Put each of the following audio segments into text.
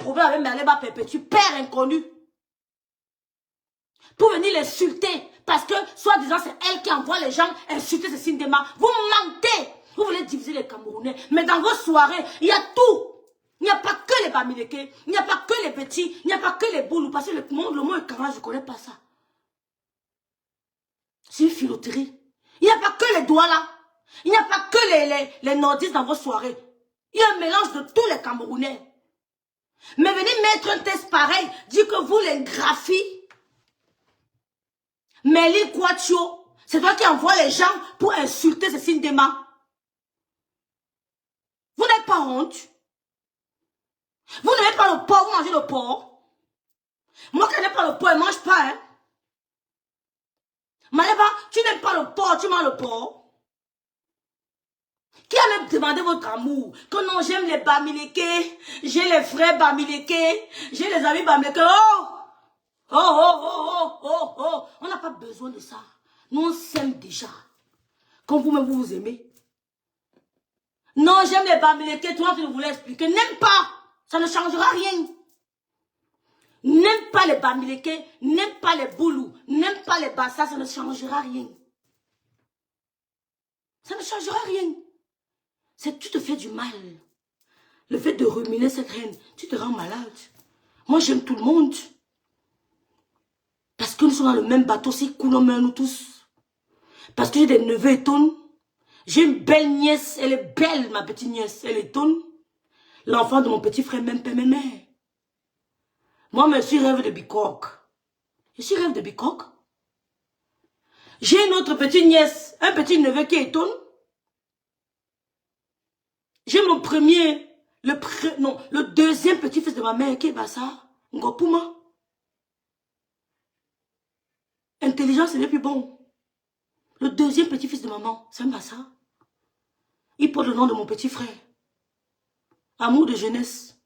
problème avec Merleba Perpétue, père inconnu. Pour venir l'insulter. Parce que, soi-disant, c'est elle qui envoie les gens insulter Cécile Ndema. Vous mentez. Vous voulez diviser les Camerounais. Mais dans vos soirées, il y a tout. Il n'y a pas que les Bamileke. Il n'y a pas que les petits. Il n'y a pas que les boulous. Parce que le mot est carré, je ne connais pas ça. C'est une filouterie. Il n'y a pas que les doigts là. Il n'y a pas que les nordistes dans vos soirées. Il y a un mélange de tous les Camerounais. Mais venez mettre un test pareil, dire que vous les graphies. Mélie Kouachio, c'est toi qui envoie les gens pour insulter Cécile Ndema. Vous n'avez pas honte. Vous n'aimez pas le porc, vous mangez le porc. Moi qui n'aime pas le porc, je ne mange pas. Hein. Maleba, tu n'aimes pas le porc, tu manges le porc. Qui a même demandé votre amour? Que non, j'aime les Bamileke, j'ai les frères Bamileke, j'ai les amis Bamileke. Oh! Oh, oh, oh, oh, oh, oh. On n'a pas besoin de ça. Nous, on s'aime déjà. Comme vous-même, vous vous aimez. Non, j'aime les Bamileke, toi, tu voulais expliquer. N'aime pas. Ça ne changera rien. N'aime pas les Bamileke, n'aime pas les Boulous, n'aime pas les Bassa, ça ne changera rien. Ça ne changera rien. C'est que tu te fais du mal. Le fait de ruminer cette haine, tu te rends malade. Moi, j'aime tout le monde. Parce que nous sommes dans le même bateau, c'est cool, nous tous. Parce que j'ai des neveux étonnes. J'ai une belle nièce, elle est belle, ma petite nièce, elle étonne. L'enfant de mon petit frère, même père, même mère. Moi, je suis rêve de bicoque. Je suis rêve de bicoque. J'ai une autre petite nièce, un petit neveu qui étonne. J'ai mon premier, le deuxième petit-fils de ma mère qui est Bassa, Ngopuma. Intelligence, c'est le plus bon. Le deuxième petit-fils de maman, c'est un Bassa. Il porte le nom de mon petit frère. Amour de jeunesse.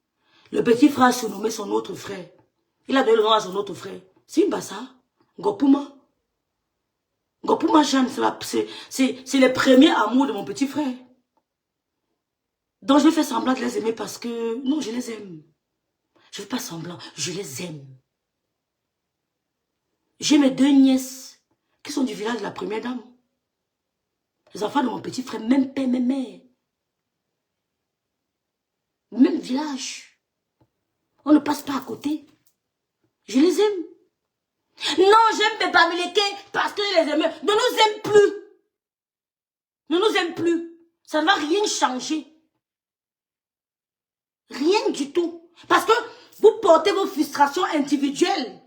Le petit frère a surnommé son autre frère. Il a donné le nom à son autre frère. C'est une Bassa. Ngopuma. Ngopuma Jeanne, c'est le premier amour de mon petit frère. Donc je vais faire semblant de les aimer parce que... Non, je les aime. Je ne fais pas semblant, je les aime. J'ai mes deux nièces qui sont du village de la première dame. Les enfants de mon petit frère, même père, même mère. Même village. On ne passe pas à côté. Je les aime. Non, j'aime mes Bamileke parce que je les aime. Ne nous aime plus. Ne nous aime plus. Ça ne va rien changer. Rien du tout. Parce que vous portez vos frustrations individuelles.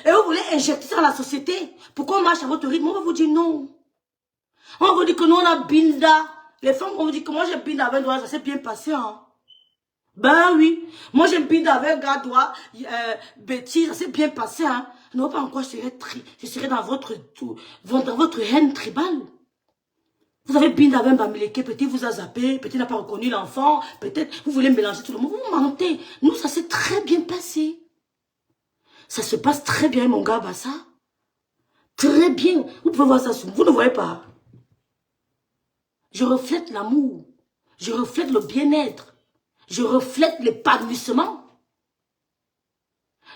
Et vous voulez injecter ça dans la société. Pourquoi on marche à votre rythme? On va vous dire non. On va vous dire que nous on a binda. Les femmes vont vous dire que moi j'ai binda avec toi, ça s'est bien passé. Hein? Ben oui. Moi j'ai binda avec Gadoua, Betty, ça s'est bien passé. Hein? Non, pas encore, je serai dans votre haine tribale. Vous avez binda avec Bamileke, peut-être vous a zappé, peut-être n'a pas reconnu l'enfant, peut-être vous voulez mélanger tout le monde. Vous mentez. Nous, ça s'est très bien passé. Ça se passe très bien, mon gars, Bassa. Très bien. Vous pouvez voir ça sur vous. Ne voyez pas. Je reflète l'amour. Je reflète le bien-être. Je reflète l'épanouissement.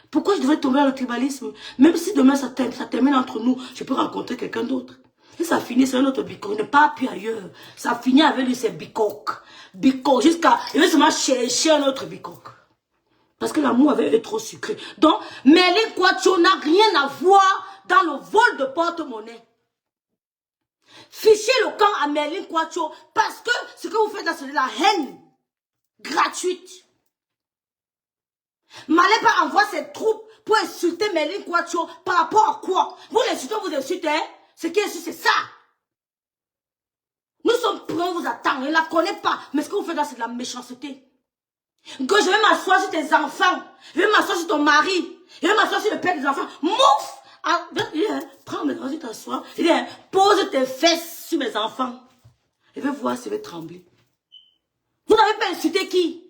Pourquoi je devrais tomber dans le tribalisme? Même si demain ça termine entre nous, je peux rencontrer quelqu'un d'autre. Et ça finit sur un autre bicoque. Il n'est pas appuyé ailleurs. Ça finit avec lui, c'est bicoque. Bicoque. Jusqu'à... Il va seulement chercher un autre bicoque. Parce que l'amour avait été trop sucré. Donc, Merlin Kouachio n'a rien à voir dans le vol de porte-monnaie. Fichez le camp à Merlin Kouachio parce que ce que vous faites là, c'est de la haine gratuite. Maleba envoie ses troupes pour insulter Merlin Kouachio par rapport à quoi? Vous l'insultez, vous insultez, hein? Ce qui est sûr, c'est ça. Nous sommes prêts, on vous attend, on ne la connaît pas. Mais ce que vous faites là, c'est de la méchanceté. Que je vais m'asseoir sur tes enfants. Je vais m'asseoir sur ton mari. Je vais m'asseoir sur le père des enfants. Mouf! Ah, prends mes enfants, t'asseoir. Pose tes fesses sur mes enfants. Je vais voir si je vais trembler. Vous n'avez pas insulté qui?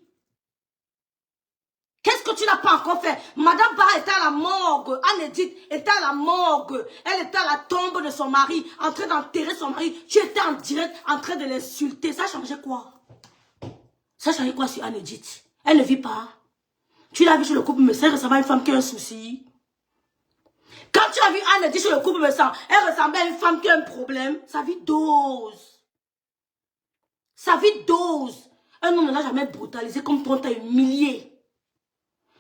Qu'est-ce que tu n'as pas encore fait? Madame Barra était à la morgue. Anne-Edith était à la morgue. Elle était à la tombe de son mari, en train d'enterrer son mari. Tu étais en direct, en train de l'insulter. Ça changeait quoi? Ça changeait quoi sur Anne-Edith? Elle ne vit pas. Tu l'as vu sur le couple me sent, elle ressemble à une femme qui a un souci. Quand tu as vu Anne dit sur le couple me sent, elle ressemble à une femme qui a un problème. Sa vie dose. Sa vie dose. Un homme ne l'a jamais brutalisé comme toi, t'a humilié.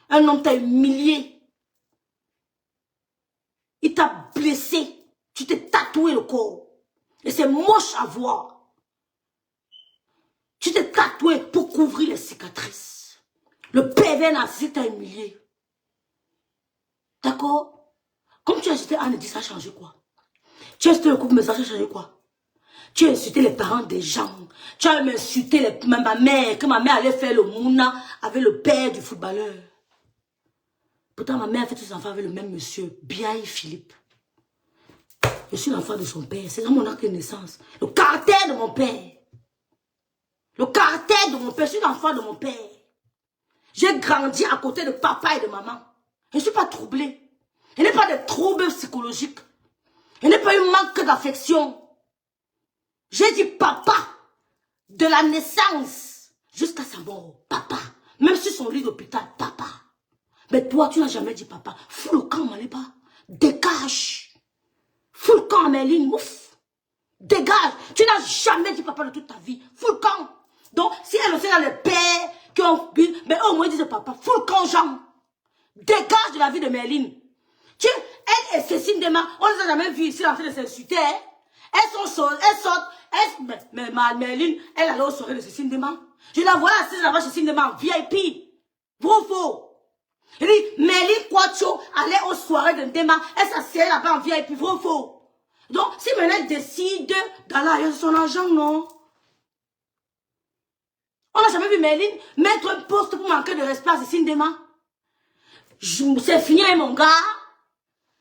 Un homme t'a humilié. Il t'a blessé. Tu t'es tatoué le corps. Et c'est moche à voir. Tu t'es tatoué pour couvrir les cicatrices. Le pervers narcissique t'a humilié. D'accord? Comme tu as insulté Anne, ça a changé quoi? Tu as insulté le couple, mais ça a changé quoi? Tu as insulté les parents des gens. Tu as même insulté ma mère, que ma mère allait faire le mouna avec le père du footballeur. Pourtant, ma mère a fait tous ses enfants avec le même monsieur, Biaï Philippe. Je suis l'enfant de son père. C'est dans mon acte de naissance. Le caractère de mon père. Le caractère de mon père. Je suis l'enfant de mon père. J'ai grandi à côté de papa et de maman. Je ne suis pas troublée. Je n'ai pas de troubles psychologiques. Je n'ai pas eu manque d'affection. J'ai dit papa de la naissance jusqu'à sa mort. Papa. Même sur son lit d'hôpital, papa. Mais toi, tu n'as jamais dit papa. Fous le camp, Maliba. Dégage. Fous le camp, Améline. Ouf. Dégage. Tu n'as jamais dit papa de toute ta vie. Fous le camp. Donc, si elle le fait dans les pères qui ont bu, mais au moins disent papa. Fous le camp, Jean. Dégage de la vie de Merline. Elle et Cécile Dema, on ne les a jamais vues ici en train de s'insulter. Elles sortent. Mais Merline, elle allait aux soirées de Cécile Dema. Je la vois assise là-bas chez Cécile Dema en VIP. Vrai ou faux? Il dit, Merline Quacho allait aux soirées de Dema. Elle s'assied là-bas en VIP. Vrai ou faux? Donc, si maintenant elle décide d'aller à son argent, non? On n'a jamais vu Merline mettre un poste pour manquer de respect à Cécile Dema. C'est fini avec mon gars.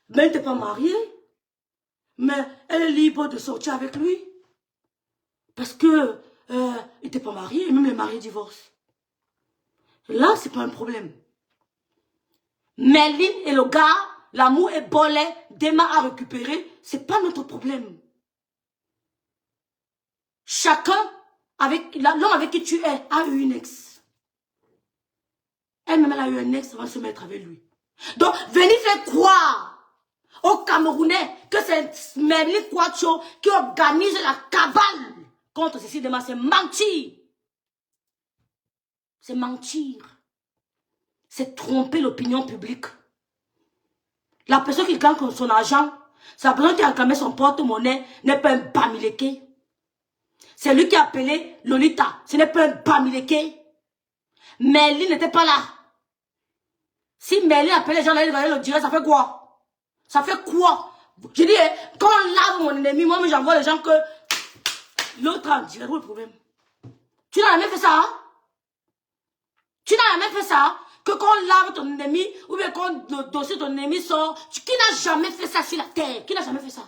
Mais elle n'était pas mariée. Mais elle est libre de sortir avec lui. Parce que il n'était pas marié. Et même les mariés divorcent. Là, c'est pas un problème. Merline et le gars, l'amour est bolé, Dema à récupérer. C'est pas notre problème. Chacun, avec l'homme avec qui tu es, a eu une ex. Elle-même, elle a eu un ex avant de se mettre avec lui. Donc, venez faire croire aux Camerounais que c'est Merline Quacho qui organise la cabale contre Cécile Dema. C'est mentir. C'est mentir. C'est tromper l'opinion publique. La personne qui gagne son argent, c'est la personne qui a réclamé son porte-monnaie, n'est pas un bamileke. C'est lui qui a appelé Lolita. Ce n'est pas un bamileke. Merline n'était pas là. Si Merline appelait les gens, là, ils le diraient, ça fait quoi? Ça fait quoi? Je dis, quand on lave mon ennemi, moi, j'envoie les gens que l'autre en dirait, où est le problème? Tu n'as jamais fait ça, hein? Tu n'as jamais fait ça, hein? Que quand on lave ton ennemi, ou bien quand le dossier de ton ennemi sort, qui n'a jamais fait ça sur la terre? Qui n'a jamais fait ça?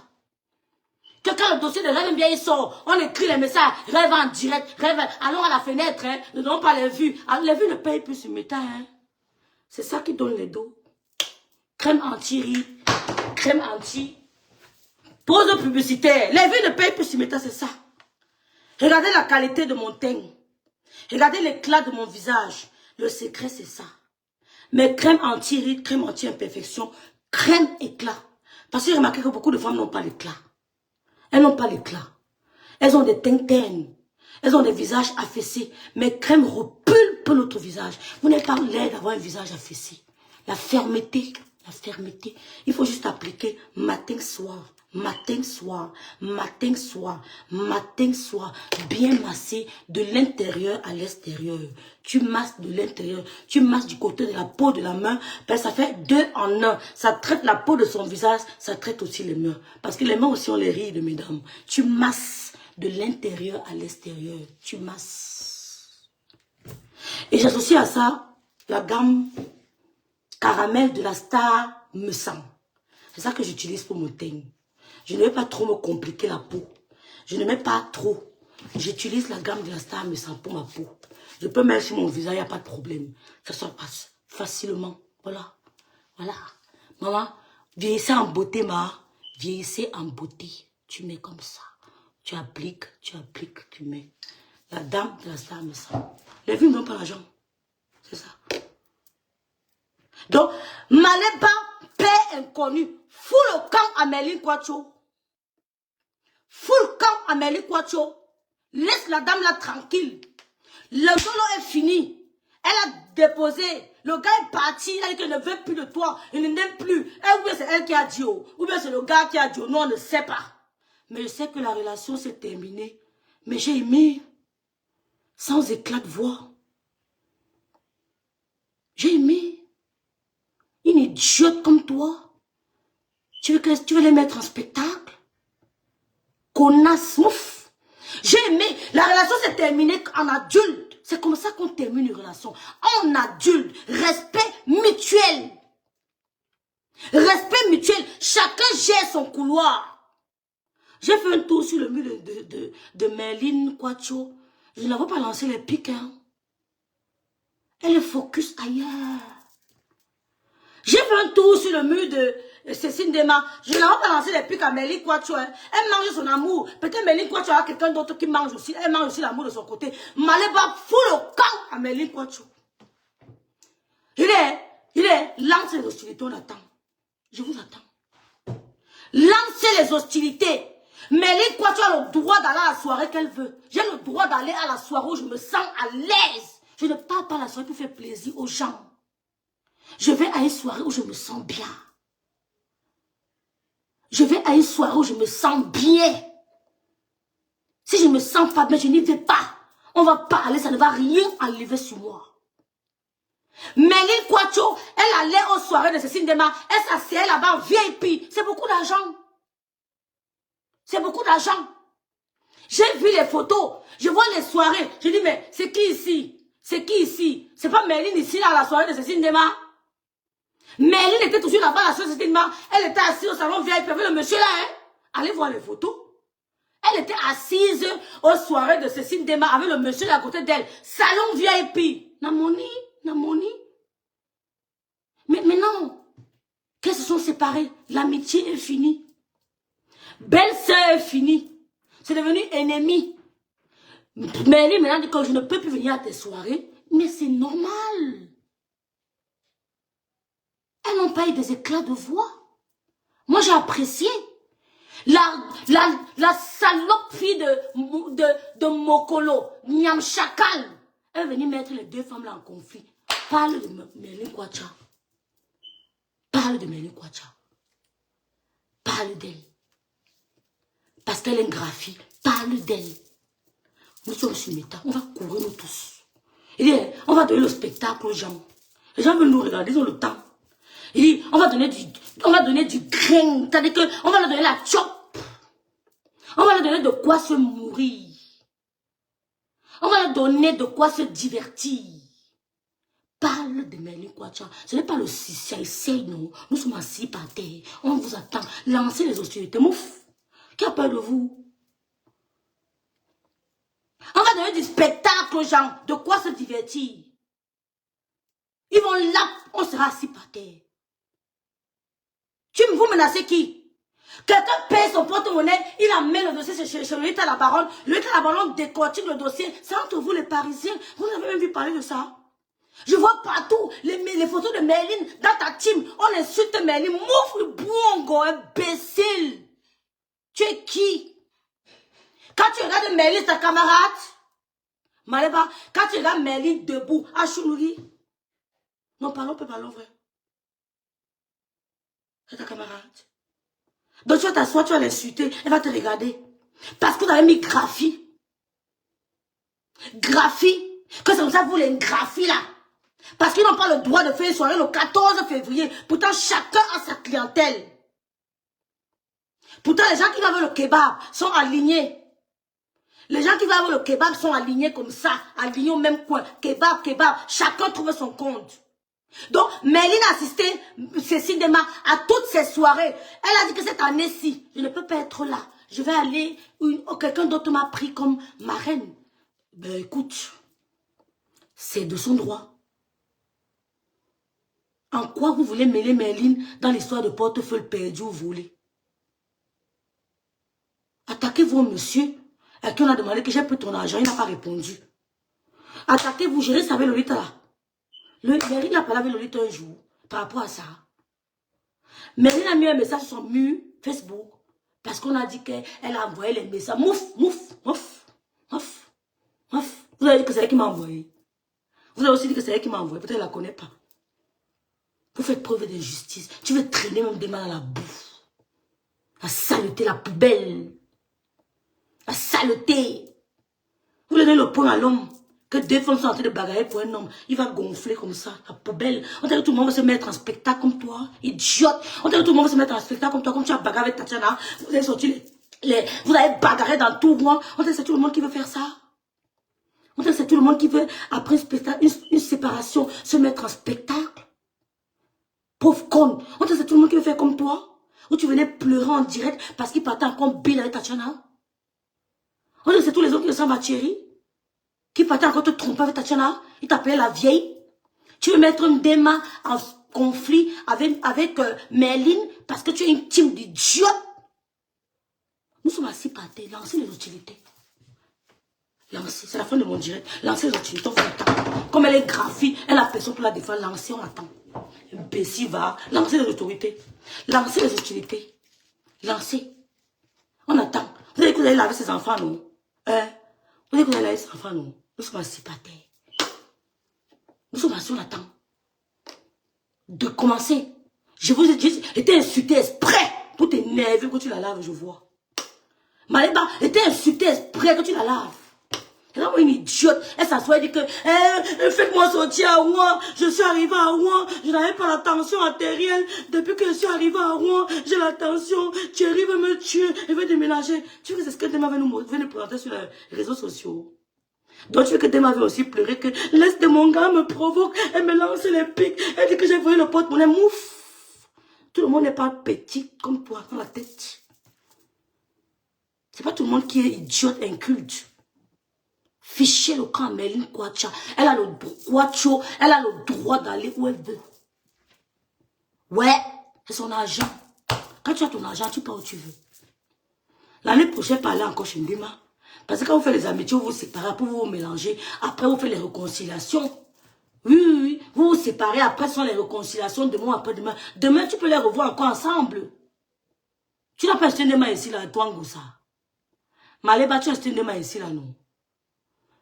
Que quand le dossier de Rêve bien il sort, on écrit les messages, Rêve en direct, Rêve, allons à la fenêtre, hein, ne donnons pas les vues. Alors, les vues ne payent plus sur méta, hein. C'est ça qui donne les dos. Crème anti-riz, crème anti. Pause publicitaire. Les vues ne payent plus sur méta, c'est ça. Regardez la qualité de mon teint. Regardez l'éclat de mon visage. Le secret, c'est ça. Mais crème anti-rides, crème anti-imperfection, crème éclat. Parce que j'ai remarqué que beaucoup de femmes n'ont pas l'éclat. Elles n'ont pas l'éclat. Elles ont des teintes ternes. Elles ont des visages affaissés. Mais crème repulpe notre visage. Vous n'avez pas l'air d'avoir un visage affaissé. La fermeté. La fermeté. Il faut juste appliquer matin, soir. Matin, soir, matin, soir, matin, soir, bien massé de l'intérieur à l'extérieur. Tu masses de l'intérieur, tu masses du côté de la peau de la main, ben ça fait 2 en 1. Ça traite la peau de son visage, ça traite aussi les mains. Parce que les mains aussi ont les rides, mesdames. Tu masses de l'intérieur à l'extérieur, tu masses. Et j'associe à ça la gamme caramel de la Star Me Sent. C'est ça que j'utilise pour mon teint. Je ne vais pas trop me compliquer la peau. Je ne mets pas trop. J'utilise la gamme de la Star Me Sent pour ma peau. Je peux mettre sur mon visage, il n'y a pas de problème. Ça se passe facilement. Voilà. Voilà. Maman, vieillissez en beauté, ma. Vieillissez en beauté. Tu mets comme ça. Tu appliques, tu mets. La dame de la Star Me Sent. Les vues n'ont pas l'argent. C'est ça. Donc, Maléba, père inconnu, fout le camp à Merlin Quacho. Fout le camp à Merlin Quacho. Laisse la dame là tranquille. Le solo est fini. Elle a déposé. Le gars est parti. Il a dit qu'il ne veut plus de toi. Il ne t'aime plus. Ou bien c'est elle qui a dit. Ou bien c'est le gars qui a dit. Nous, on ne sait pas. Mais je sais que la relation s'est terminée. Mais j'ai aimé. Sans éclat de voix. J'ai aimé. Une idiote comme toi. Tu veux les mettre en spectacle? Connasse, mouf. J'ai aimé. La relation s'est terminée en adulte. C'est comme ça qu'on termine une relation. En adulte. Respect mutuel. Respect mutuel. Chacun gère son couloir. J'ai fait un tour sur le mur de Merlin Quacho. Je n'avais pas lancé les pics. Hein. Elle est focus ailleurs. J'ai fait un tour sur le mur de Cécile Dema. Je n'ai pas lancé les pics à Merlin Quacho. Hein. Elle mange son amour. Peut-être Merlin Quacho a quelqu'un d'autre qui mange aussi. Elle mange aussi l'amour de son côté. Maléba fout le camp à Merlin Quacho. Il est, lancez les hostilités, on attend. Je vous attends. Lancez les hostilités. Merlin Quacho a le droit d'aller à la soirée qu'elle veut. J'ai le droit d'aller à la soirée où je me sens à l'aise. Je ne pars pas à la soirée pour faire plaisir aux gens. Je vais à une soirée où je me sens bien. Je vais à une soirée où je me sens bien. Si je ne me sens pas bien, je n'y vais pas. On va parler, ça ne va rien enlever sur moi. Merlin Quacho, elle allait aux soirées de Cécile Dema. Elle s'asseyait là-bas en VIP. C'est beaucoup d'argent. C'est beaucoup d'argent. J'ai vu les photos. Je vois les soirées. Je dis, mais c'est qui ici? C'est qui ici? C'est pas Merlin ici, là, à la soirée de Cécile Dema. Merlin était toujours là-bas, la soirée de Cécile Dema. Elle était assise au salon VIP avec le monsieur là. Hein? Allez voir les photos. Elle était assise aux soirées de Cécile Dema avec le monsieur là à côté d'elle. Salon VIP. Namoni. Mais non. Qu'elles se sont séparées. L'amitié est finie. Belle-sœur est finie. C'est devenu ennemi. Merlin maintenant dit que je ne peux plus venir à tes soirées. Mais c'est normal. Elles n'ont pas eu des éclats de voix. Moi j'ai apprécié. La salope fille de Mokolo, Niam Chakal, elle est venue mettre les deux femmes là en conflit. Parle de Merlin Quacho. Parle de Merlin Quacho. Parle d'elle. Parce qu'elle est une graphie. Parle d'elle. Nous sommes sur Meta. On va courir nous tous. Il dit, on va donner le spectacle aux gens. Les gens veulent nous regarder, ils ont le temps. Il dit, on va donner du grain. C'est-à-dire qu'on va leur donner la chop. On va leur donner de quoi se mourir. On va leur donner de quoi se divertir. Parle de Merlin Quacho. Ce n'est pas le CIC, non. Nous sommes assis par terre. On vous attend. Lancez les hostilités. Mouf. Qui a peur de vous? On va donner du spectacle aux gens. De quoi se divertir. Ils vont là. On sera assis par terre. Vous menacez qui? Quelqu'un paye son porte-monnaie, il amène le dossier chez le à la baronne. Le à la baronne décortique le dossier. C'est entre vous les Parisiens. Vous avez même vu parler de ça? Je vois partout les photos de Merlin dans ta team. On insulte Merlin. Moufle le bongo, imbécile. Tu es qui? Quand tu regardes Merlin, ta camarade. Maléba, quand tu regardes Merlin debout, à Chounouri. Non, parlons vrai. C'est ta camarade. Donc tu vas t'asseoir, tu vas l'insulter, elle va te regarder. Parce que vous avez mis graphie. Graphie. Que c'est comme ça que vous les graphies là. Parce qu'ils n'ont pas le droit de faire une soirée le 14 février. Pourtant, chacun a sa clientèle. Pourtant, les gens qui veulent le kebab sont alignés. Les gens qui veulent le kebab sont alignés comme ça. Alignés au même coin. Kebab. Chacun trouve son compte. Donc, Merlin a assisté, Cécile Dema, à toutes ces soirées. Elle a dit que cette année-ci, je ne peux pas être là. Je vais aller, quelqu'un d'autre m'a pris comme marraine. Ben écoute, c'est de son droit. En quoi vous voulez mêler Merlin dans l'histoire de portefeuille perdu ou volé? Attaquez-vous, monsieur, à qui on a demandé que j'ai pris ton argent, il n'a pas répondu. Attaquez-vous, gérez ça avec Lolita là. Merlin n'a pas lavé Lolita un jour. par rapport à ça. Merlin a mis un message sur son mur Facebook parce qu'on a dit qu'elle a envoyé les messages. Mouf. Vous avez dit que c'est elle qui m'a envoyé. Vous avez aussi dit que c'est elle qui m'a envoyé. Peut-être qu'elle ne la connaît pas. Vous faites preuve d'injustice. Tu veux traîner même des mains dans la bouffe. La saleté, la poubelle. La saleté. Vous donnez le point à l'homme. Que deux femmes sont en train de bagarrer pour un homme. Il va gonfler comme ça. La poubelle. On dirait que tout le monde va se mettre en spectacle comme toi. Idiote. On dirait que tout le monde va se mettre en spectacle comme toi. Comme tu as bagarré avec Tatiana. Vous avez sorti vous avez bagarré dans tout roi. On dirait que c'est tout le monde qui veut faire ça. On dirait que c'est tout le monde qui veut, après une séparation, se mettre en spectacle. Pauvre con. On dirait que c'est tout le monde qui veut faire comme toi. Où tu venais pleurer en direct parce qu'il partait encore Bill avec Tatiana. On dirait que c'est tous les autres qui ressemblent à Thierry. Qui partait encore te tromper avec Tatiana. Il t'appelait la vieille. Tu veux mettre une déma en conflit avec Merlin parce que tu es une team d'idiots. Nous sommes assis par terre. Lancez les hostilités. Lancez. C'est la fin de mon direct. Lancez les hostilités. On vous attend. Comme elle est graphie, elle a personne pour la défendre. Lancez, on attend. Imbécile va. Lancez les autorités. Lancez les hostilités. Lancez. On attend. Vous avez dit que vous allez laver ses enfants, non? Hein? Vous avez dit que vous allez laver ses enfants, non? Nous sommes assis par terre. Nous sommes assis, on attend. De commencer. Je vous ai dit, j'étais insulté exprès pour t'énerver quand tu la laves, je vois. Maléba était insulté exprès quand tu la laves. Elle est une idiote. Elle s'assoit et dit que faites-moi sortir à Rouen. Je suis arrivée à Rouen. Je n'avais pas la tension artérielle. Depuis que je suis arrivée à Rouen, j'ai la tension. Thierry veut me tuer. Il veut déménager. Tu veux que c'est ce que Dema veut nous présenter sur les réseaux sociaux. Donc tu veux que Dema veut aussi pleurer que laisse de mon gars me provoque. Elle me lance les pics. Elle dit que j'ai volé le porte-monnaie. Mouf. Tout le monde n'est pas petit comme toi dans la tête. C'est pas tout le monde qui est idiote, inculte. Fichez le camp Merlin Kwacha. Elle a le droit, elle a le droit d'aller où elle veut. Ouais, c'est son argent. Quand tu as ton argent, tu pars où tu veux. L'année prochaine, parlez encore chez Ndema. Parce que quand vous faites les amitiés, vous vous séparez, après vous vous mélangez, après vous faites les réconciliations. Oui. Vous vous séparez, après ce sont les réconciliations, demain après demain. Demain, tu peux les revoir encore ensemble. Tu n'as pas acheté Ndema ici, là, toi, Ngoussa. Maléba, tu as acheté Ndema ici, là, non.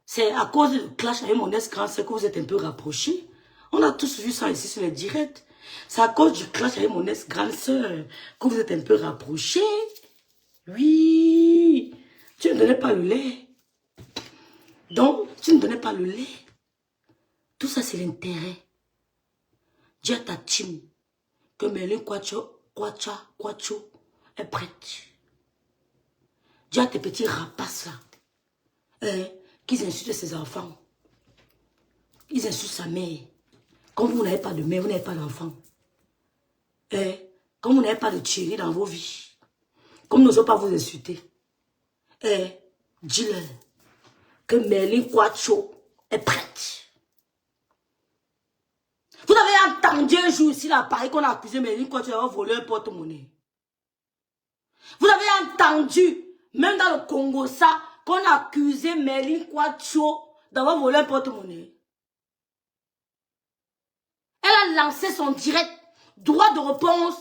C'est à cause du clash avec mon ex-grand sœur que vous êtes un peu rapprochés. On a tous vu ça ici sur les directs. C'est à cause du clash avec mon ex-grande sœur que vous êtes un peu rapprochés. Oui. Tu ne donnais pas le lait. Donc, tu ne donnais pas le lait. Tout ça, c'est l'intérêt. Dis à ta team que Merlin Kwacho est prête. Dis à tes petits rapaces là. Qu'ils insultent ses enfants. Ils insultent sa mère. Comme vous n'avez pas de mère, vous n'avez pas d'enfant. Comme vous n'avez pas de Thierry dans vos vies. Comme nous n'osons pas vous insulter. Dis-leur que Merlin Kwacho est prête. Vous avez entendu un jour ici là, pareil qu'on a accusé Merlin Kwacho d'avoir volé un porte-monnaie. Vous avez entendu, même dans le Congo, ça, qu'on a accusé Merlin Kwacho d'avoir volé un porte-monnaie. Elle a lancé son direct droit de réponse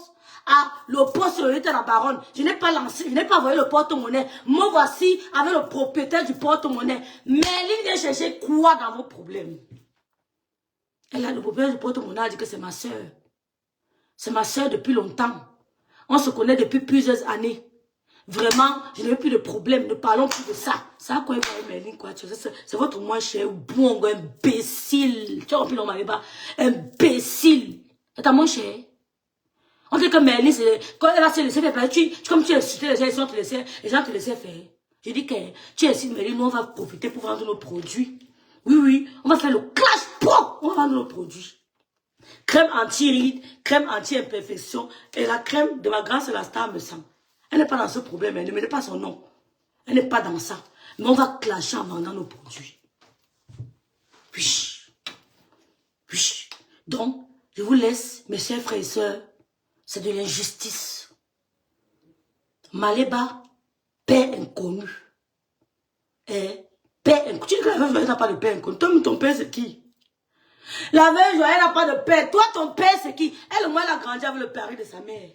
à l'opposé sur de la baronne. Je n'ai pas lancé, je n'ai pas envoyé le porte-monnaie. Me voici avec le propriétaire du porte-monnaie. Merlin vient chercher quoi dans vos problèmes? Elle a le propriétaire du porte-monnaie, a dit que c'est ma soeur. C'est ma soeur depuis longtemps. On se connaît depuis plusieurs années. Vraiment, je n'ai plus de problème. Ne parlons plus de ça. Ça a quoi Merlin Kwacho? C'est votre moins cher bon imbécile. Tu as compris, non, Maléba? Imbécile. C'est ta moins cher. On dit que Merlin, quand elle va se laisser faire, comme tu insultais les gens, les gens te laissaient faire. Je dis que tu incites Merlin, nous on va profiter pour vendre nos produits. Oui, on va faire le clash pro. On va vendre nos produits. Crème anti-rides, crème anti-imperfection et la crème de ma grâce, la star me semble. Elle n'est pas dans ce problème, elle ne mettez pas son nom. Elle n'est pas dans ça. Mais on va clasher en vendant nos produits. Oui. Donc, je vous laisse, mes chers frères et sœurs. C'est de l'injustice. Maléba, père inconnu. Père inconnu. Tu dis que la veuve n'a pas de père inconnu. Toi, ton père, c'est qui? La veuve Joël n'a pas de père. Toi, ton père, c'est qui? Elle, au moins, elle a grandi avec le père de sa mère.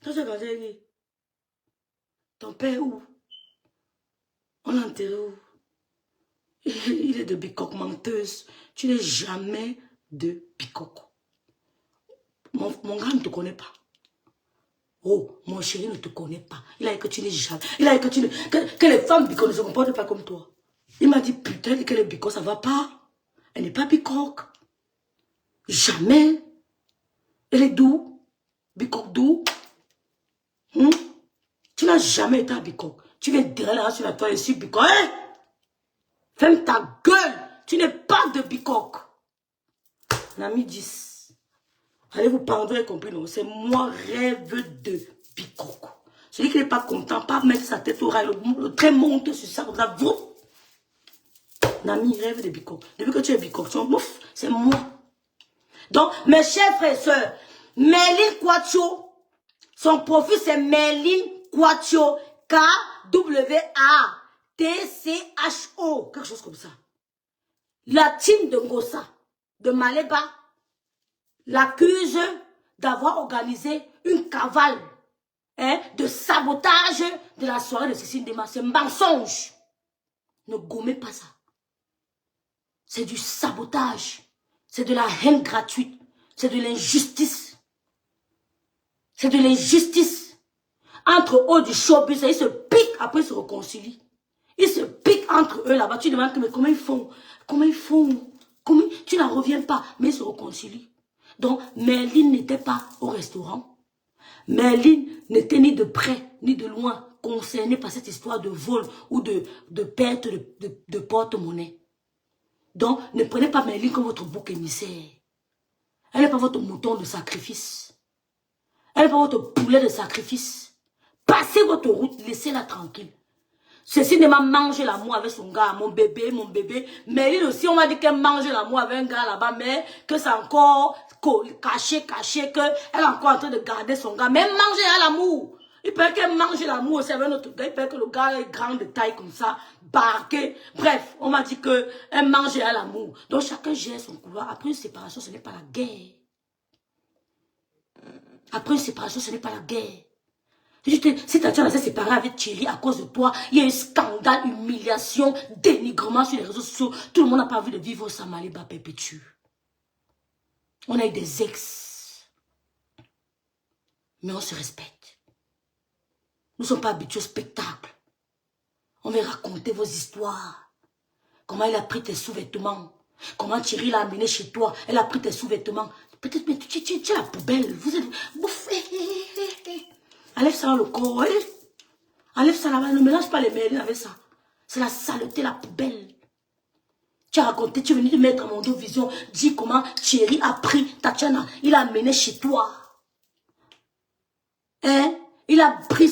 Toi, tu as grandi avec qui? Ton père où? On l'a enterré où? Il est de bicoque menteuse. Tu n'es jamais de bicoque. Mon gars ne te connaît pas. Oh, mon chéri ne te connaît pas. Il a dit que tu n'es jamais. Il a dit que les femmes bicoques ne se comportent pas comme toi. Il m'a dit, putain, que les bicoques, ça va pas. Elle n'est pas bicoque. Jamais. Elle est d'où? Bicoque d'où? Tu n'as jamais été à bicoque. Tu viens derrière là sur la toile et sur bicoque. Hein? Ferme ta gueule. Tu n'es pas de bicoque. Nami 10. Allez vous pardonner, vous compris, non? C'est moi rêve de bicoque. Celui qui n'est pas content, pas mettre sa tête au rail, le trait monte sur ça, comme ça, vous. Nami rêve de bicoque. Depuis que tu es bicoque, c'est moi. Donc, mes chers frères et sœurs, Merlin Quacho, son profil c'est Merlin Quacho, K-W-A-T-C-H-O, quelque chose comme ça. La team de Ngossa, de Maleba, l'accuse d'avoir organisé une cavale de sabotage de la soirée de Cécile Dema. C'est un mensonge. Ne gommez pas ça. C'est du sabotage. C'est de la haine gratuite. C'est de l'injustice. C'est de l'injustice. Entre eux du showbiz, ils se piquent, après ils se réconcilient. Ils se piquent entre eux là-bas. Tu demandes, mais comment ils font? Comment ils font? Comment... Tu n'en reviens pas, mais ils se réconcilient. Donc, Merlin n'était pas au restaurant. Merlin n'était ni de près, ni de loin concerné par cette histoire de vol ou de perte de porte-monnaie. Donc, ne prenez pas Merlin comme votre bouc émissaire. Elle n'est pas votre mouton de sacrifice. Elle n'est pas votre poulet de sacrifice. Passez votre route, laissez-la tranquille. Ceci ne m'a mangé l'amour avec son gars, mon bébé. Merlin aussi, on m'a dit qu'elle mange l'amour avec un gars là-bas, mais que c'est encore caché, qu'elle est encore en train de garder son gars. Mais elle mange l'amour. Il paraît qu'elle mange l'amour aussi avec notre gars. Il paraît que le gars est grand de taille comme ça, barqué. Bref, on m'a dit qu'elle mange l'amour. Donc chacun gère son couloir. Après une séparation, ce n'est pas la guerre. Après une séparation, ce n'est pas la guerre. Si Tatiana s'est séparée avec Thierry à cause de toi, il y a eu scandale, humiliation, dénigrement sur les réseaux sociaux. Tout le monde n'a pas envie de vivre sa Maliba perpétue. On a eu des ex. Mais on se respecte. Nous ne sommes pas habitués au spectacle. On va raconter vos histoires. Comment il a pris tes sous-vêtements. Comment Thierry l'a amené chez toi. Elle a pris tes sous-vêtements. Peut-être, mais tu es la poubelle. Vous êtes... Enlève ça dans le corps. Enlève ça là-bas. Ne mélange pas les Merlin avec ça. C'est la saleté, la poubelle. Tu as raconté, tu es venu te mettre à mon dos vision. Dis comment Thierry a pris Tatiana. Il l'a amené chez toi. Hein? Elle a pris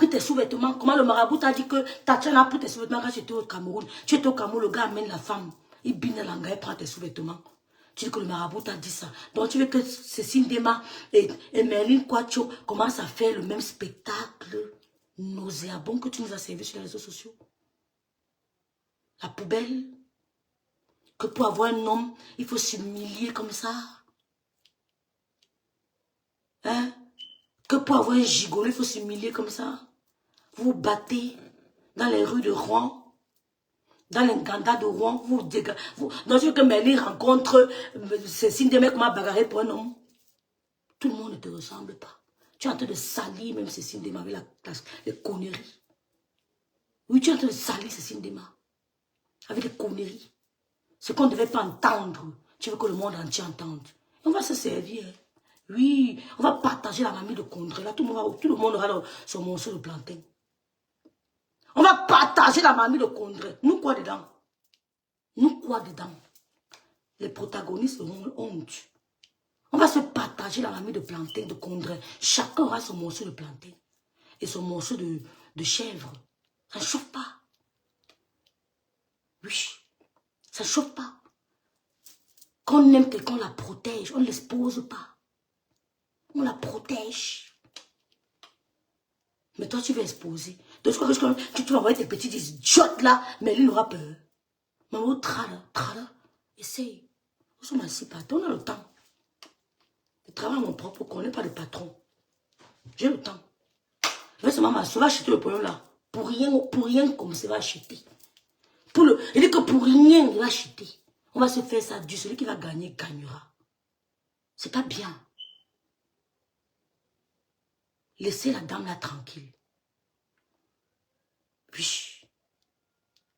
tes sous-vêtements. Comment le marabout t'a dit que Tatiana a pris tes sous-vêtements quand tu étais au Cameroun. Tu étais au Cameroun, le gars amène la femme. Il bine l'anga, il prend tes sous-vêtements. Tu dis que le marabout t'a dit ça. Donc tu veux que Cécile Dema et Merlin Quacho commencent à faire le même spectacle nauséabond que tu nous as servi sur les réseaux sociaux. La poubelle. Que pour avoir un homme, il faut s'humilier comme ça. Hein? Que pour avoir un gigolo, il faut s'humilier comme ça. Vous vous battez dans les rues de Rouen. Dans les gandas de Rouen, donc je veux que Merlin rencontre Cécile Dema comment bagarrer pour un homme. Tout le monde ne te ressemble pas. Tu es en train de salir même Cécile Dema avec les conneries. Oui, tu es en train de salir Cécile Dema avec les conneries. Ce qu'on ne devait pas entendre, tu veux que le monde entier entende. Et on va se servir. Oui, on va partager la mamie de Condré. Là, tout le monde aura son morceau de plantain. On va partager la mamie de Condré. Nous, quoi dedans? Nous, quoi dedans? Les protagonistes auront honte. On va se partager la mamie de plantain de Condré. Chacun aura son morceau de plantain. Et son morceau de chèvre. Ça ne chauffe pas. Oui. Ça ne chauffe pas. Quand on aime quelqu'un, on la protège. On ne l'expose pas. On la protège. Mais toi, tu vas exposer. Donc, tu vas envoyer tes petits idiotes là, mais lui, il aura peur. Maman, trala, essaye. Nous sommes assis partout, on a le temps. Je travaille à mon propre compte, on n'est pas de patron. J'ai le temps. Je vais seulement m'asseoir, acheter le problème là. Pour rien comme ça va acheter. Il dit que pour rien, il va acheter. On va se faire ça du celui qui va gagner, gagnera. C'est pas bien. Laissez la dame là tranquille. Puis,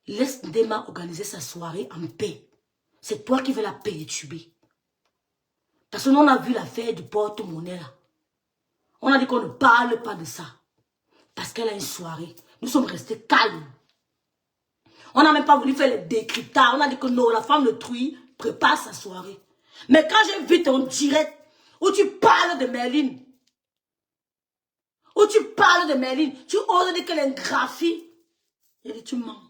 laisse Ndema organiser sa soirée en paix. C'est toi qui veux la perturber. Parce que nous, on a vu l'affaire du porte-monnaie là. On a dit qu'on ne parle pas de ça. Parce qu'elle a une soirée. Nous sommes restés calmes. On n'a même pas voulu faire le décryptage. On a dit que non, la femme de Truy prépare sa soirée. Mais quand j'ai vu ton direct où tu parles de Merlin, tu oses dire qu'elle est une graphie. J'ai dit, tu mens.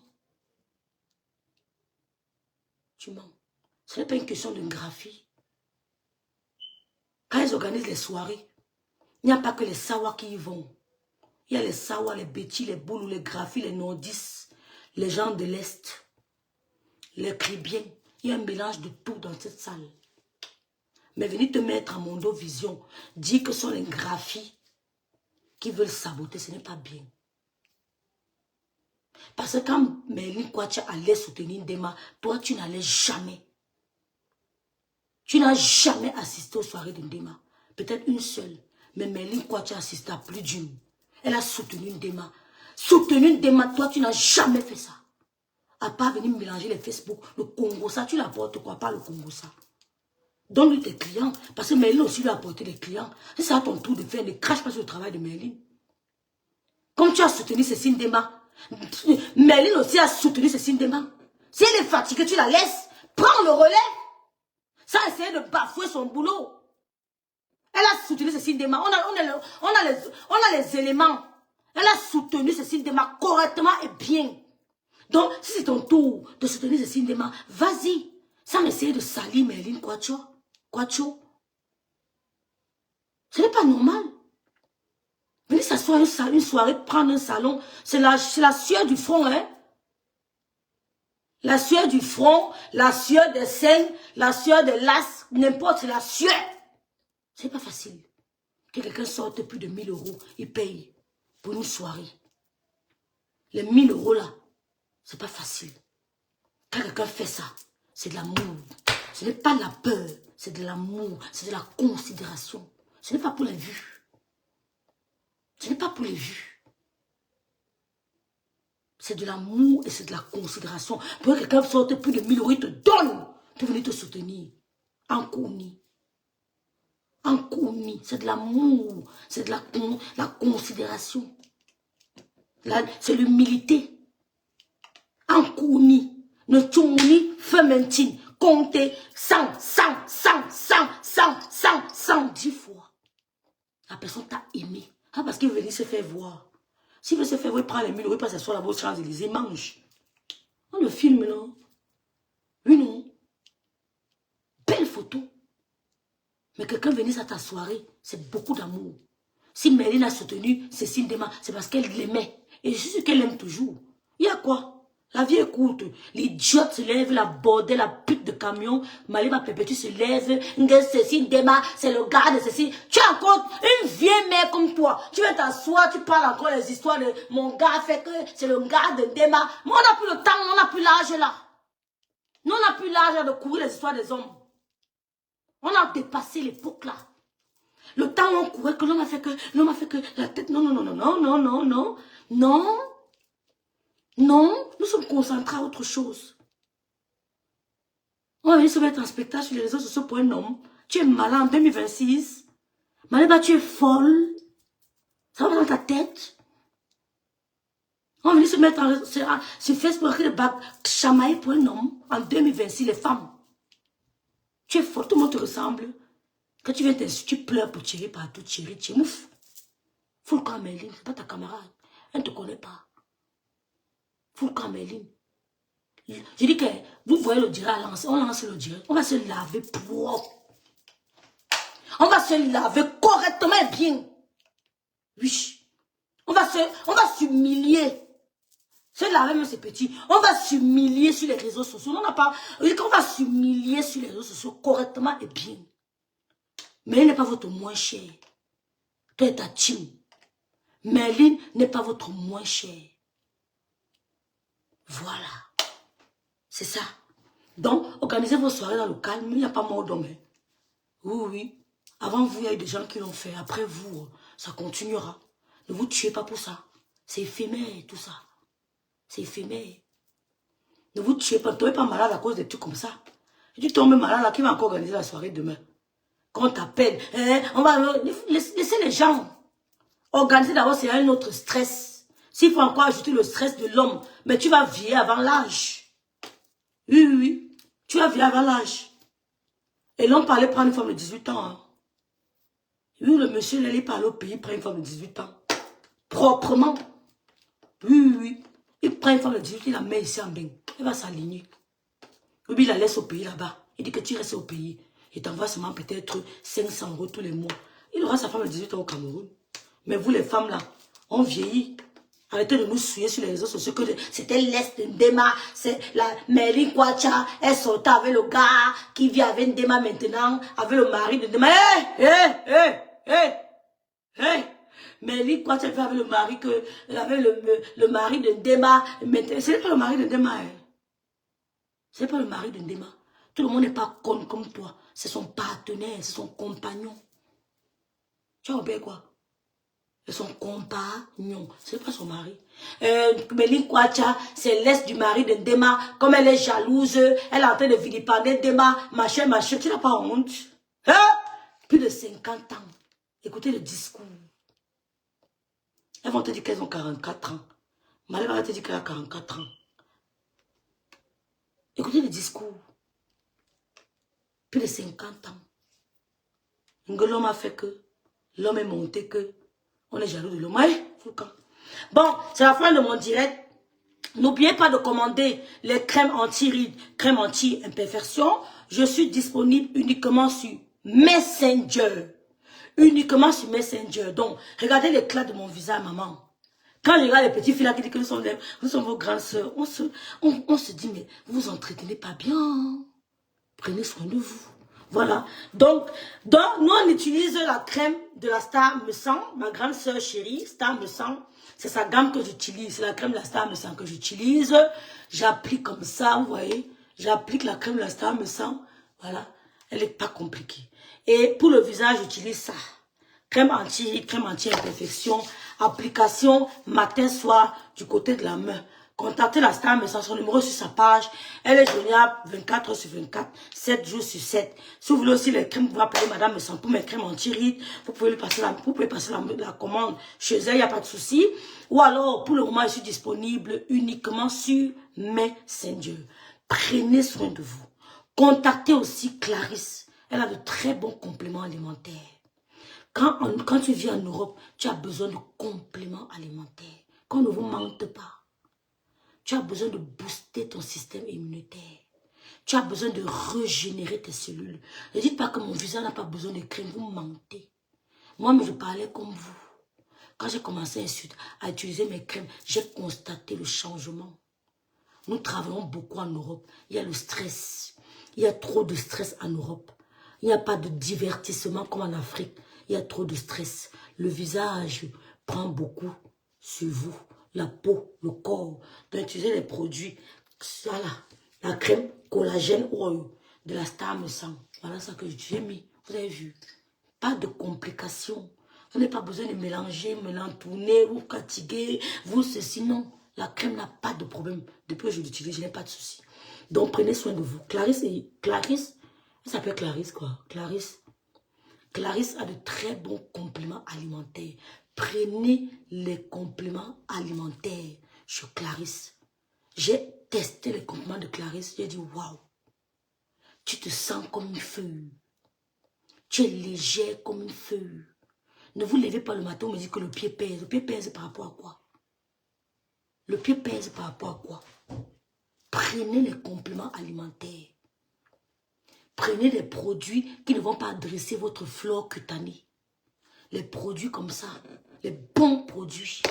Tu mens. Ce n'est pas une question d'une graphie. Quand ils organisent les soirées, il n'y a pas que les sawas qui y vont. Il y a les sawas, les bêtis, les boulous, les graphies, les nordistes, les gens de l'Est, les cribiens. Il y a un mélange de tout dans cette salle. Mais venir te mettre à Mondo Vision, dire que ce sont les graphies qui veulent saboter, ce n'est pas bien. Parce que quand Merlin Kwacha allait soutenir Ndema, toi tu n'allais jamais. Tu n'as jamais assisté aux soirées de Ndema. Peut-être une seule. Mais Merlin Kwacha assisté à plus d'une. Elle a soutenu Ndema. Soutenu Ndema, toi tu n'as jamais fait ça. À part venir mélanger les Facebook, le Congo, ça, tu l'apportes quoi, pas le Congo, ça. Donne-lui tes clients. Parce que Merlin aussi lui a apporté des clients. Si c'est à ton tour de faire, ne crache pas sur le travail de Merlin. Comme tu as soutenu Cécile Ndema, Merlin aussi a soutenu Cécile Ndema. Si elle est fatiguée, tu la laisses. Prends le relais. Sans essayer de bafouer son boulot. Elle a soutenu Cécile Ndema. On a les éléments. Elle a soutenu Cécile Ndema correctement et bien. Donc, si c'est ton tour de soutenir Cécile Ndema, vas-y. Sans essayer de salir Merlin Kwacho. Ce n'est pas normal. Venez s'asseoir une soirée, prendre un salon. C'est la sueur du front, hein. La sueur du front, la sueur des seins, la sueur de l'as, n'importe, c'est la sueur. C'est pas facile. Que quelqu'un sorte plus de 1000 €, il paye pour une soirée. Les 1000 € là, c'est pas facile. Quand quelqu'un fait ça, c'est de l'amour. Ce n'est pas de la peur, c'est de l'amour, c'est de la considération. Ce n'est pas pour les vues. Ce n'est pas pour les vues. C'est de l'amour et c'est de la considération. Pour que quelqu'un sorte plus de 1000 €, il te donne pour venir te soutenir. En Kouni. En Kouni. C'est de l'amour. C'est de la considération. C'est l'humilité. En Kouni. Ne tchouni, fementine. Comptez 110 fois. La personne t'a aimé. Ah, parce qu'il veut venir se faire voir. S'il veut se faire voir, il prend les 1000 €, il passe sur la bourse Champs-Élysées, mange. On le filme, non? Oui, non? Belle photo. Mais quelqu'un venir à ta soirée, c'est beaucoup d'amour. Si Merlin a soutenu Cécile Ndema, c'est parce qu'elle l'aimait. Et je suis sûre qu'elle l'aime toujours. Il y a quoi? La vie est courte. L'idiote se lève, la bordelle, la pute de camion. Malima Pépétu se lève. Cécile Ndema, c'est le gars de Cécile. Tu as encore une vieille mère comme toi. Tu vas t'asseoir, tu parles encore les histoires de mon gars fait que c'est le gars de Ndema. Mais on n'a plus le temps, on n'a plus l'âge là. Nous, on n'a plus l'âge de courir les histoires des hommes. On a dépassé l'époque là. Le temps où on courait, que l'homme a fait que la tête. Non. Non, nous sommes concentrés à autre chose. On va venir se mettre en spectacle sur les réseaux sociaux pour un homme. Tu es malin en 2026. Maleba, tu es folle. Ça va dans ta tête. On va venir se mettre sur Facebook, chamailler pour un homme en 2026, les femmes. Tu es folle, tout le monde te ressemble. Quand tu viens t'insulter, tu pleures pour tirer partout, tirer, mouf. Faut le camp Merlin, c'est pas ta camarade. Elle ne te connaît pas. Faut le camp Merlin. Je dis que vous voyez le direct à lancer, on lance le direct, on va se laver propre. On va se laver correctement et bien. Oui. On va s'humilier. C'est là même c'est petit. On va s'humilier sur les réseaux sociaux. On n'a pas. On va s'humilier sur les réseaux sociaux correctement et bien. Mais elle n'est pas votre moins cher. Toi et ta team. Merlin n'est pas votre moins cher. Voilà. C'est ça. Donc, organisez vos soirées dans le calme. Il n'y a pas mort d'homme. Oui, oui. Avant vous, il y a eu des gens qui l'ont fait. Après vous, ça continuera. Ne vous tuez pas pour ça. C'est éphémère, tout ça. C'est éphémère. Ne vous tuez pas. Ne tombez pas malade à cause des trucs comme ça. Et tu tombes malade là, qui va encore organiser la soirée demain? Quand on t'appelle, on va laisser les gens. Organiser d'abord, c'est un autre stress. S'il faut encore ajouter le stress de l'homme, mais tu vas vieillir avant l'âge. Oui, oui, oui. Tu vas vieillir avant l'âge. Et l'homme parlait prendre une femme de 18 ans. Hein. Oui, le monsieur, il allait parler au pays, prend une femme de 18 ans. Proprement. Oui, oui, oui. Il prend une femme de 18 ans, il la met ici en bain. Elle va s'aligner. Oui, il la laisse au pays là-bas. Il dit que tu restes au pays. Il t'envoie seulement peut-être 500 € tous les mois. Il aura sa femme de 18 ans au Cameroun. Mais vous, les femmes là, on vieillit. Arrêtez de nous suivre sur les réseaux sociaux que c'était l'Est Ndema, c'est la Merlin Kwacha, elle sortait avec le gars qui vit avec Ndema maintenant, avec le mari de Ndema. Merlin Kwacha vit avec le mari avec le mari de Ndema. C'est pas le mari de Ndema. Hein. C'est pas le mari de Ndema. Tout le monde n'est pas con comme toi. C'est son partenaire, c'est son compagnon. Tu as oublié quoi? C'est son compagnon, c'est pas son mari. Merlin Kwacha, c'est l'est du mari de Ndema. Comme elle est jalouse, elle est en train de vilipender Ndema, machin, machin. Tu n'as pas honte? Hein? Plus de 50 ans. Écoutez le discours. Elles vont te dire qu'elles ont 44 ans. Malé va te dire qu'elle a 44 ans. Écoutez le discours. Plus de 50 ans. L'homme a fait que, l'homme est monté que, on est jaloux de l'homme. Bon, c'est la fin de mon direct. N'oubliez pas de commander les crèmes anti-rides, crèmes anti-imperfection. Je suis disponible uniquement sur Messenger. Uniquement sur Messenger. Donc, regardez l'éclat de mon visage, maman. Quand je regarde les petits filles là qui disent que nous sommes vos grandes sœurs, on se dit, mais vous vous entretenez pas bien. Prenez soin de vous. Voilà. Donc, nous, on utilise la crème de la Star Me Sent. Ma grande sœur chérie, Star Me Sent. C'est sa gamme que j'utilise. C'est la crème de la Star Me Sent que j'utilise. J'applique comme ça, vous voyez. J'applique la crème de la Star Me Sent. Voilà. Elle n'est pas compliquée. Et pour le visage, j'utilise ça. Crème anti-imperfection. Application matin, soir, du côté de la main. Contactez la Star Me Sent, son numéro sur sa page. Elle est joignable 24 h sur 24, 7 jours sur 7. Si vous voulez aussi les crèmes, vous pouvez appeler Madame Me Sent pour mes crèmes anti-rides. Vous pouvez passer la commande chez elle, il n'y a pas de souci. Ou alors, pour le moment, je suis disponible uniquement sur Messenger. Prenez soin de vous. Contactez aussi Clarisse. Elle a de très bons compléments alimentaires. Quand tu vis en Europe, tu as besoin de compléments alimentaires. Qu'on ne vous mente pas. Tu as besoin de booster ton système immunitaire. Tu as besoin de régénérer tes cellules. Ne dites pas que mon visage n'a pas besoin de crème. Vous mentez. Moi, je parlais comme vous. Quand j'ai commencé à utiliser mes crèmes, j'ai constaté le changement. Nous travaillons beaucoup en Europe. Il y a le stress. Il y a trop de stress en Europe. Il n'y a pas de divertissement comme en Afrique. Il y a trop de stress. Le visage prend beaucoup sur vous. La peau, le corps. Donc, utiliser les produits. Voilà. La crème collagène oil de la Star Me Sent. Voilà ça que j'ai mis. Vous avez vu. Pas de complications. Vous n'avez pas besoin de mélanger, tourner, vous fatiguer, vous ceci. Non. La crème n'a pas de problème. Depuis que je l'utilise, je n'ai pas de souci. Donc, prenez soin de vous. Clarisse, elle s'appelle Clarisse quoi. Clarisse a de très bons compléments alimentaires. Prenez les compléments alimentaires chez Clarisse. J'ai testé les compléments de Clarisse. J'ai dit, waouh, tu te sens comme une feuille. Tu es légère comme une feuille. Ne vous levez pas le matin, on me dit que le pied pèse. Le pied pèse par rapport à quoi? Le pied pèse par rapport à quoi? Prenez les compléments alimentaires. Prenez des produits qui ne vont pas adresser votre flore cutanée. Les produits comme ça, les bons produits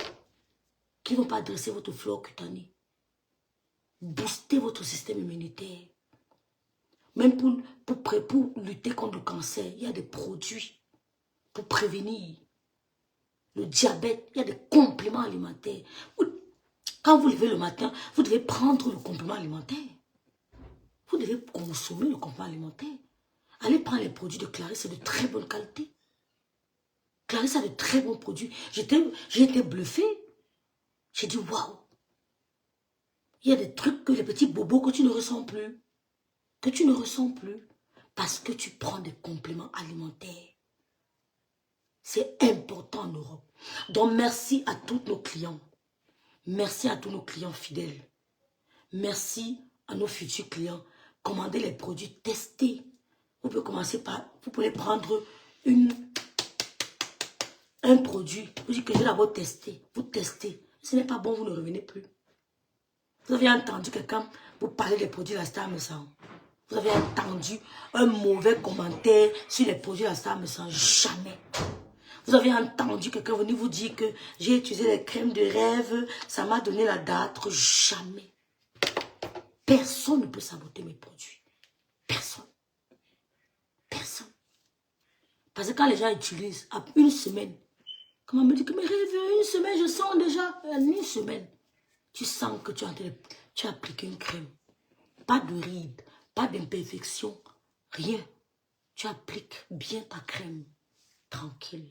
qui ne vont pas adresser votre flore cutanée. booster votre système immunitaire. Même pour lutter contre le cancer, il y a des produits pour prévenir le diabète. Il y a des compléments alimentaires. Quand vous levez le matin, vous devez prendre le complément alimentaire. Vous devez consommer le complément alimentaire. Allez prendre les produits de Clarisse, c'est de très bonne qualité. Clarisse a de très bons produits. J'ai été bluffée. J'ai dit, waouh. Il y a des trucs que les petits bobos que tu ne ressens plus. Que tu ne ressens plus. Parce que tu prends des compléments alimentaires. C'est important en Europe. Donc, merci à tous nos clients. Merci à tous nos clients fidèles. Merci à nos futurs clients. Commandez les produits, testez. Vous pouvez commencer par, vous pouvez prendre un produit. Vous dites que je vais d'abord tester. Vous testez. Ce n'est pas bon, vous ne revenez plus. Vous avez entendu quelqu'un vous parler des produits La Star Me Sent. Vous avez entendu un mauvais commentaire sur les produits La Star Me Sent. Jamais. Vous avez entendu quelqu'un venir vous dire que j'ai utilisé les crèmes de rêve, ça m'a donné la date. Jamais. Personne ne peut saboter mes produits. Personne. Personne. Parce que quand les gens utilisent, à une semaine, comment me dit que mes rêves, une semaine, je sens déjà, en une semaine, tu sens que tu as appliqué une crème. Pas de rides, pas d'imperfection, rien. Tu appliques bien ta crème. Tranquille.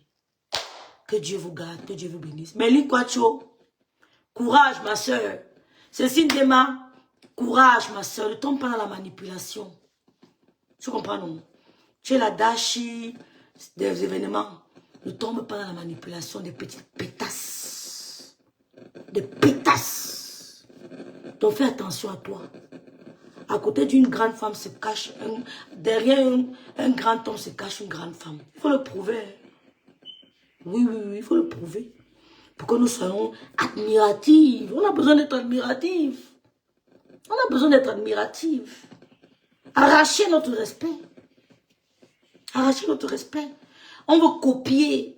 Que Dieu vous garde, que Dieu vous bénisse. Mais lui, Quacho, courage, ma soeur. Cécile Dema, courage, ma soeur. Ne tombe pas dans la manipulation. Tu comprends, non? Tu es la dashi des événements. Ne tombe pas dans la manipulation des petites pétasses. Des pétasses. Donc fais attention à toi. À côté d'une grande femme se cache, derrière un grand homme se cache une grande femme. Il faut le prouver. Oui, il faut le prouver. Pour que nous soyons admiratifs. On a besoin d'être admiratifs. On a besoin d'être admiratifs. Arracher notre respect. Arracher notre respect. On veut copier.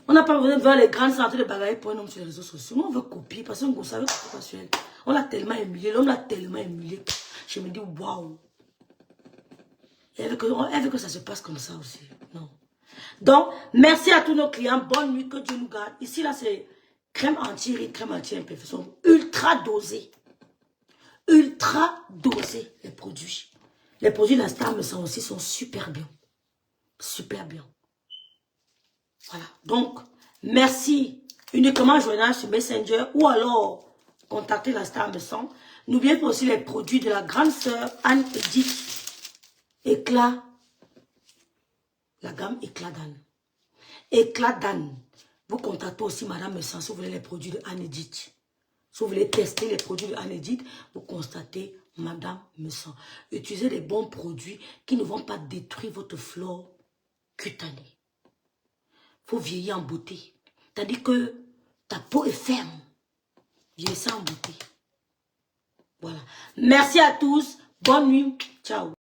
On n'a pas besoin de voir les grandes santé de bagailles pour un homme sur les réseaux sociaux. On veut copier parce qu'on savait que c'est passionné. On l'a tellement humilié. L'homme l'a tellement humilié. Je me dis, waouh. Elle veut que ça se passe comme ça aussi. Non. Donc, merci à tous nos clients. Bonne nuit, que Dieu nous garde. Ici, là, c'est crème anti-rides, crème anti-imperfection. Ultra dosé. Ultra dosé, les produits. Les produits de La Star Me Sent aussi sont super bien. Super bien. Voilà. Donc, merci. Uniquement joignable sur Messenger ou alors contacter La Star Me Sent. N'oubliez pas aussi les produits de la grande sœur Anne-Edith. Éclat. La gamme Éclat d'Anne. Éclat d'Anne. Vous contactez aussi Madame Me Sent si vous voulez les produits de Anne-Edith. Si vous voulez tester les produits de Anne-Edith, vous constatez Madame Me Sent. Utilisez des bons produits qui ne vont pas détruire votre flore cutanée. Il faut vieillir en beauté. C'est-à-dire que ta peau est ferme. Vieillissez en beauté. Voilà. Merci à tous. Bonne nuit. Ciao.